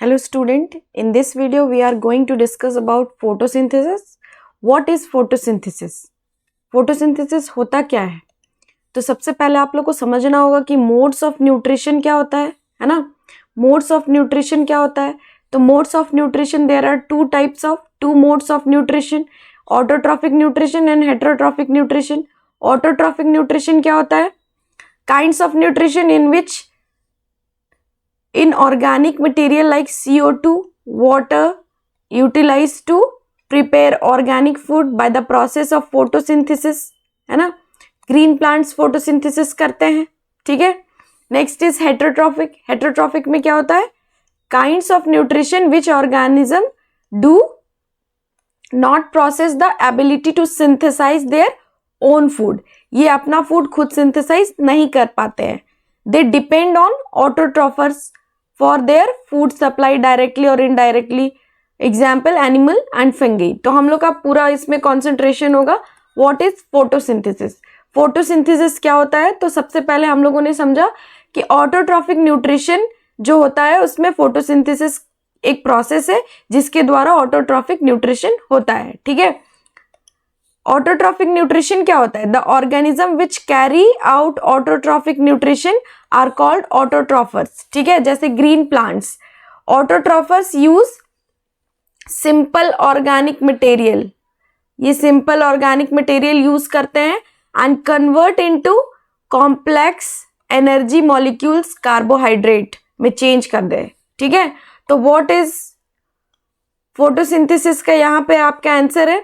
Hello student, in this video we are going to discuss about photosynthesis. What is photosynthesis? Photosynthesis होता क्या है? तो सबसे पहले आप लोग को समझना होगा कि मोड्स ऑफ न्यूट्रिशन क्या होता है ना? मोड्स ऑफ न्यूट्रिशन क्या होता है? तो modes of nutrition there are two modes of nutrition, autotrophic nutrition and heterotrophic nutrition. Autotrophic nutrition क्या होता है? Kinds of nutrition in which inorganic material like CO2, water utilized to prepare organic food by the process of photosynthesis, है ना. Green plants photosynthesis करते हैं, ठीक है. Next is heterotrophic. Heterotrophic में क्या होता है? Kinds of nutrition which organism do not process the ability to synthesise their own food. ये अपना फूड खुद सिंथेसाइज नहीं कर पाते हैं. They depend on autotrophs for their food supply directly और indirectly. Example animal and fungi. तो हम लोग का पूरा इसमें कॉन्सेंट्रेशन होगा व्हाट इज फोटोसिंथेसिस. फोटोसिंथेसिस क्या होता है? तो सबसे पहले हम लोगों ने समझा कि ऑटोट्रॉफिक न्यूट्रिशन जो होता है उसमें फोटोसिंथेसिस एक प्रोसेस है जिसके द्वारा ऑटोट्रॉफिक न्यूट्रिशन होता है, ठीक है. ऑटोट्रॉफिक न्यूट्रिशन क्या होता है? The organism which carry out autotrophic nutrition are called autotrophs, ठीक है. जैसे green plants. Autotrophs use simple organic material. ये सिंपल ऑर्गेनिक मटेरियल यूज करते हैं and convert into complex energy molecules carbohydrate में चेंज कर दे, ठीक है. तो व्हाट इज फोटोसिंथेसिस का यहाँ पे आपका आंसर है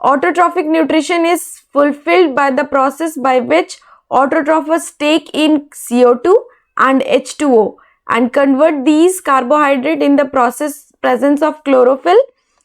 autotrophic nutrition is fulfilled by the process by which autotrophers take in CO2 and H2O and convert these carbohydrate in the presence of chlorophyll.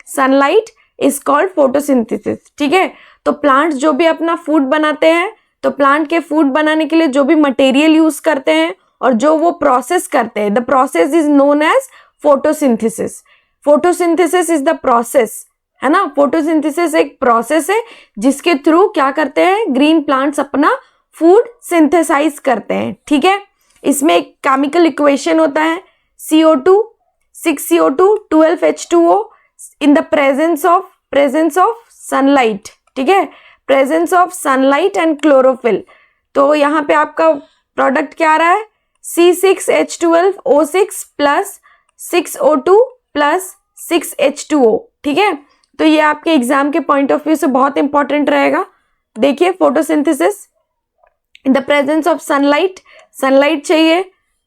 Sunlight is called photosynthesis, ठीक है. तो plants जो भी अपना फूड बनाते हैं, तो प्लांट के फूड बनाने के लिए जो भी मटेरियल यूज करते हैं और जो वो प्रोसेस करते हैं, the process is known as photosynthesis. Photosynthesis is the process, है ना. फोटोसिंथेसिस एक प्रोसेस है जिसके थ्रू क्या करते हैं? ग्रीन प्लांट्स अपना फूड सिंथेसाइज करते हैं, ठीक है. इसमें एक केमिकल इक्वेशन होता है CO2 6CO2 12H2O in the presence of sunlight, ठीक है. Presence of sunlight and chlorophyll. तो यहाँ पे आपका प्रोडक्ट क्या आ रहा है? C6H12O6 plus 6O2 plus 6H2O, ठीक है. तो ये आपके एग्जाम के पॉइंट ऑफ व्यू से बहुत इंपॉर्टेंट रहेगा. देखिए photosynthesis in the presence of sunlight. Sunlight चाहिए,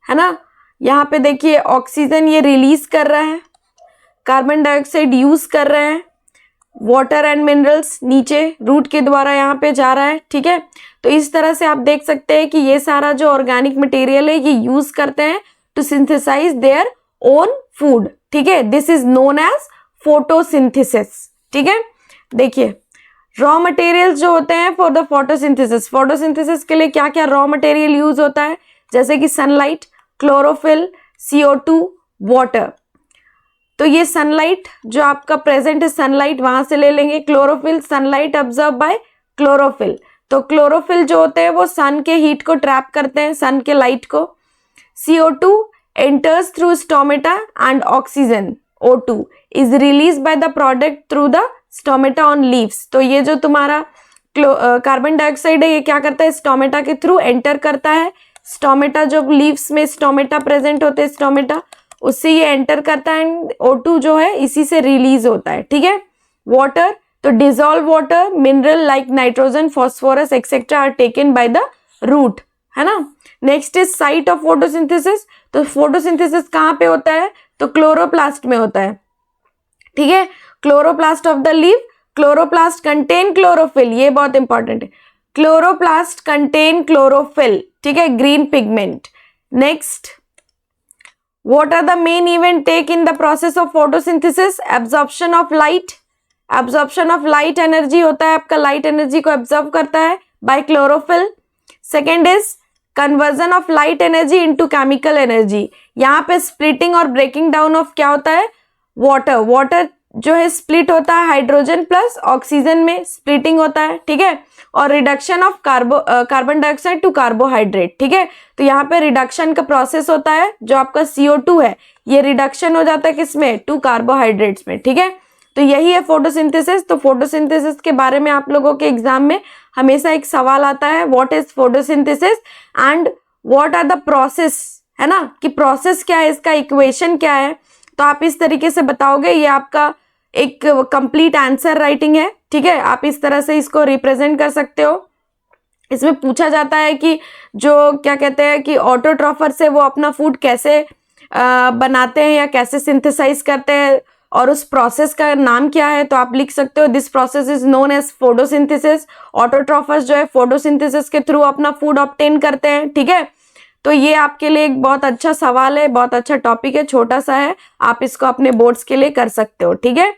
है ना. यहाँ पे देखिए ऑक्सीजन ये रिलीज कर रहा है, कार्बन डाइऑक्साइड यूज कर रहे हैं, वाटर एंड मिनरल्स नीचे रूट के द्वारा यहाँ पे जा रहा है, ठीक है. तो इस तरह से आप देख सकते हैं कि ये सारा जो ऑर्गेनिक मटेरियल है ये यूज करते हैं to synthesise their own food, ठीक है. This is known as photosynthesis, ठीक है. देखिए रॉ मटेरियल्स जो होते हैं फॉर द फोटोसिंथेसिस. फोटोसिंथेसिस के लिए क्या क्या रॉ मटेरियल यूज होता है? जैसे कि सनलाइट, क्लोरोफिल, CO2, वाटर. तो ये सनलाइट जो आपका प्रेजेंट है, सनलाइट वहां से ले लेंगे. Chlorophyll, sunlight observe by chlorophyll. तो क्लोरोफिल जो होते हैं वो सन के हीट को ट्रैप करते हैं, सन के लाइट को. CO2 enters through stomata and oxygen O2 is released by the product through the stomata on leaves. तो ये जो तुम्हारा कार्बन डाइऑक्साइड है ये क्या करता है? स्टोमेटा के थ्रू एंटर करता है. स्टोमेटा जो लीव्स में स्टोमेटा प्रेजेंट होते हैं, स्टोमेटा उससे ये एंटर करता है एंड O2 जो है इसी से रिलीज होता है, ठीक है. वाटर. तो dissolve water, mineral like nitrogen, phosphorus etcetera are taken by the root, है ना. Next is site of photosynthesis. तो फोटोसिंथेसिस कहाँ पे होता है? तो क्लोरोप्लास्ट में होता है, ठीक है. Chloroplast of the leave. Chloroplast contain chlorophyll. ये बहुत इंपॉर्टेंट है. क्लोरोप्लास्ट कंटेन क्लोरोफिल, ठीक है, green pigment. Next, what are the main event take in the process of photosynthesis? Absorption of light. Absorption of light energy होता है आपका, light energy को absorb करता है by chlorophyll. Second is conversion of light energy into chemical energy. यहाँ पे splitting और breaking down of क्या होता है? वाटर. वाटर जो है स्प्लिट होता है हाइड्रोजन प्लस ऑक्सीजन में स्प्लिटिंग होता है, ठीक है. और reduction of carbon dioxide to carbohydrate, ठीक है. तो यहाँ पे रिडक्शन का प्रोसेस होता है. जो आपका CO2 है ये रिडक्शन हो जाता है किसमें, टू कार्बोहाइड्रेट्स में, ठीक है। तो यही है फोटोसिंथेसिस। तो फोटोसिंथेसिस के बारे में आप लोगों के एग्जाम में हमेशा एक सवाल आता है, what is photosynthesis and what are the process, है ना, कि प्रोसेस क्या है, इसका इक्वेशन क्या है। तो आप इस तरीके से बताओगे, ये आपका एक कंप्लीट आंसर राइटिंग है, ठीक है। आप इस तरह से इसको रिप्रेजेंट कर सकते हो। इसमें पूछा जाता है कि जो क्या कहते हैं कि ऑटोट्रॉफर से वो अपना फूड कैसे बनाते हैं या कैसे सिंथेसाइज करते हैं और उस प्रोसेस का नाम क्या है। तो आप लिख सकते हो this process is known as photosynthesis. Autotrophs जो है फोटोसिंथेसिस के थ्रू अपना फूड ऑब्टेन करते हैं, ठीक है। तो ये आपके लिए एक बहुत अच्छा सवाल है, बहुत अच्छा टॉपिक है, छोटा सा है, आप इसको अपने बोर्ड्स के लिए कर सकते हो, ठीक है।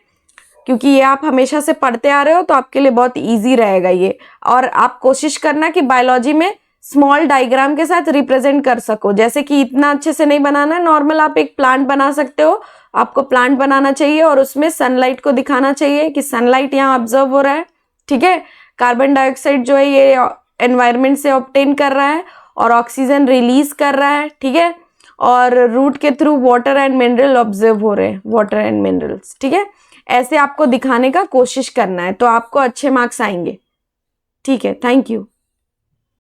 क्योंकि ये आप हमेशा से पढ़ते आ रहे हो तो आपके लिए बहुत इजी रहेगा ये। और आप कोशिश करना कि बायोलॉजी में स्मॉल डायग्राम के साथ रिप्रेजेंट कर सको, जैसे कि इतना अच्छे से नहीं बनाना, नॉर्मल आप एक प्लांट बना सकते हो। आपको प्लांट बनाना चाहिए और उसमें सनलाइट को दिखाना चाहिए कि सनलाइट यहाँ ऑब्जर्व हो रहा है, ठीक है। कार्बन डाइऑक्साइड जो है ये एनवायरनमेंट से ऑब्टेन कर रहा है और ऑक्सीजन रिलीज कर रहा है, ठीक है। और रूट के through water and mineral observe हो रहे हैं, वाटर एंड मिनरल्स, ठीक है। ऐसे आपको दिखाने का कोशिश करना है तो आपको अच्छे मार्क्स आएंगे, ठीक है। Thank you.